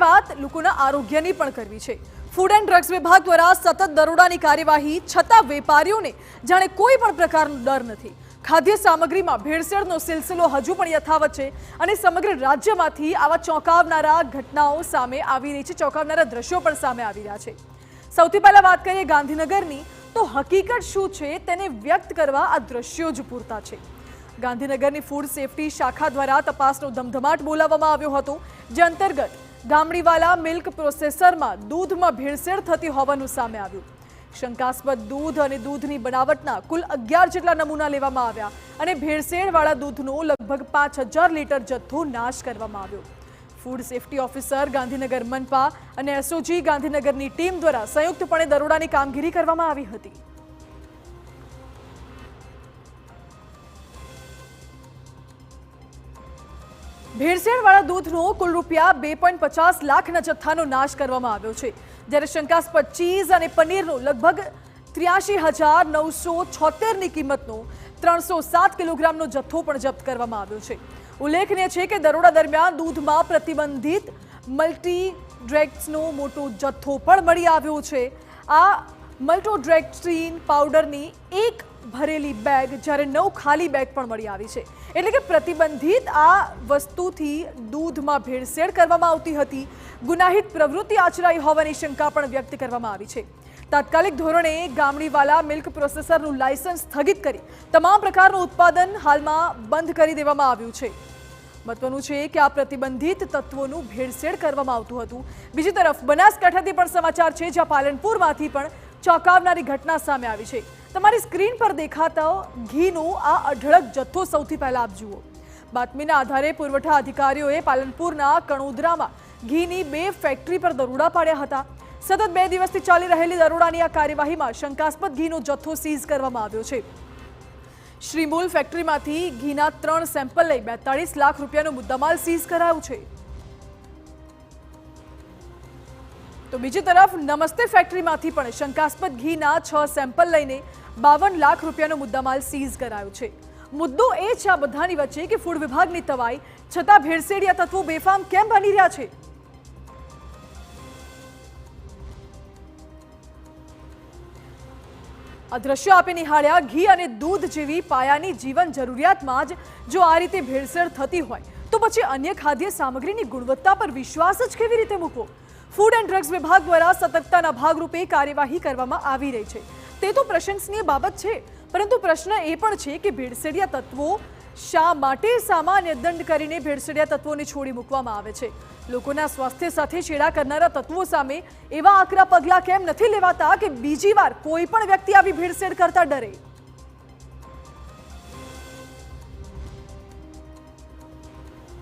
વાત લોકોના આરોગ્યની પણ કરવી છે। ફૂડ એન્ડ ડ્રગ્સ વિભાગ દ્વારા સતત દરોડાની કાર્યવાહી છતાં વેપારીઓને જાણે કોઈ પણ પ્રકારનો ડર નથી। ખાદ્ય સામગ્રીમાં ભેળસેળનો સિલસિલો હજુ પણ યથાવત છે અને સમગ્ર રાજ્યમાંથી આવા ચોંકાવનારા ઘટનાઓ સામે આવી રહી છે, ચોંકાવનારા દ્રશ્યો પણ સામે આવી રહ્યા છે। સૌથી પહેલા વાત કરીએ ગાંધીનગરની, તો હકીકત શું છે તેને વ્યક્ત કરવા આ દ્રશ્યો જ પૂરતા છે। ગાંધીનગરની ફૂડ સેફટી શાખા દ્વારા તપાસનો ધમધમાટ બોલાવવામાં આવ્યો હતો, જે અંતર્ગત ગામડીવાલા મિલ્ક પ્રોસેસરમાં દૂધમાં ભેળસેળ થતી હોવાનું સામે આવ્યું। શંકાસ્પદ દૂધ અને દૂધની બનાવટના કુલ 11 જેટલા નમૂના લેવામાં આવ્યા અને ભેળસેળવાળા દૂધનો લગભગ 5000 લીટર જથ્થો નાશ કરવામાં આવ્યો। ફૂડ સેફટી ઓફિસર ગાંધીનગર મનપા અને એસઓજી ગાંધીનગરની ટીમ દ્વારા સંયુક્તપણે દરોડાની કામગીરી કરવામાં આવી હતી। ભેળસેળવાળા દૂધનો કુલ રૂપિયા 2.50 લાખના જથ્થાનો નાશ કરવામાં આવ્યો છે, જ્યારે શંકાસ્પદ ચીઝ અને પનીરનો લગભગ 83,976ની કિંમતનો 307 કિલોગ્રામનો જથ્થો પણ જપ્ત કરવામાં આવ્યો છે। ઉલ્લેખનીય છે કે દરોડા દરમિયાન દૂધમાં પ્રતિબંધિત મલ્ટીડ્રેક્સનો મોટો જથ્થો પણ મળી આવ્યો છે। આ મલ્ટોડ્રેક્સ્ટ્રીન પાવડરની એક ભરેલી બેગ જ્યારે 9 ખાલી બેગ પણ મળી આવી છે, એટલે કે પ્રતિબંધિત આ વસ્તુથી દૂધમાં ભેળસેળ કરવામાં આવતી હતી। ગુનાહિત પ્રવૃત્તિ આચરાઈ હોવાની શંકા પણ વ્યક્ત કરવામાં આવી છે। તાત્કાલિક ધોરણે ગામડીવાલા મિલ્ક પ્રોસેસરનું લાયસન્સ સ્થગિત કરી તમામ પ્રકારનું ઉત્પાદન હાલમાં બંધ કરી દેવામાં આવ્યું છે। મહત્વનું છે કે આ પ્રતિબંધિત તત્વોનું ભેળસેળ કરવામાં આવતું હતું। બીજી તરફ બનાસકાંઠાથી પણ સમાચાર છે, જ્યાં પાલનપુરમાંથી પણ ચોંકાવનારી ઘટના સામે આવી છે। તમારી સ્ક્રીન પર દેખાતો ઘીનો આ અઢળક જથ્થો સૌથી પહેલા આપ જુઓ। બાતમીના આધારે પુરવઠા અધિકારીઓએ પાલનપુરના કણોદરામાં ઘીની 2 ફેક્ટરી પર દરોડા પાડ્યા હતા। સતત 2 દિવસથી ચાલી રહેલી દરોડાની આ કાર્યવાહીમાં શંકાસ્પદ ઘીનો જથ્થો સીઝ કરવામાં આવ્યો છે। શ્રીમૂલ ફેક્ટરીમાંથી ઘીના 3 સેમ્પલ લઈ 42 લાખ રૂપિયાનો મુદ્દામાલ સીઝ કરાયો છે। તો બીજી તરફ નમસ્તે ફેક્ટરીમાંથી પણ શંકાસ્પદ ઘીના 6 સેમ્પલ લઈને 52 લાખ રૂપિયાનો મુદ્દામાલ સીઝ કરાયો છે। મુદ્દો એ છે આ બધાની વચ્ચે કે ફૂડ વિભાગની તવાઈ છતાં ભેળસેળિયા તત્વો બેફામ કેમ બની રહ્યા છે? આ દ્રશ્યો આપે નિહાળ્યા, ઘી અને દૂધ જેવી પાયાની જીવન જરૂરિયાતમાં જ જો આ રીતે ભેળસેળ થતી હોય તો પછી અન્ય ખાદ્ય સામગ્રીની ગુણવત્તા પર વિશ્વાસ જ કેવી રીતે મૂકવો? ફૂડ એન્ડ ડ્રગ્સ વિભાગ દ્વારા સતર્કતાના ભાગરૂપે કાર્યવાહી કરવામાં આવી રહી છે, તે તો પ્રશંસનીય બાબત છે, પરંતુ પ્રશ્ન એ પણ છે કે ભેળસેળિયા તત્વો શા માટે સામાન્ય દંડ કરીને ભેળસેળિયા તત્વોને છોડી મૂકવામાં આવે છે? લોકોના સ્વાસ્થ્ય સાથે છેડા કરનારા તત્વો સામે એવા આકરા પગલાં કેમ નથી લેવાતા કે બીજી વાર કોઈ પણ વ્યક્તિ આવી ભેળસેળ કરતા ડરે?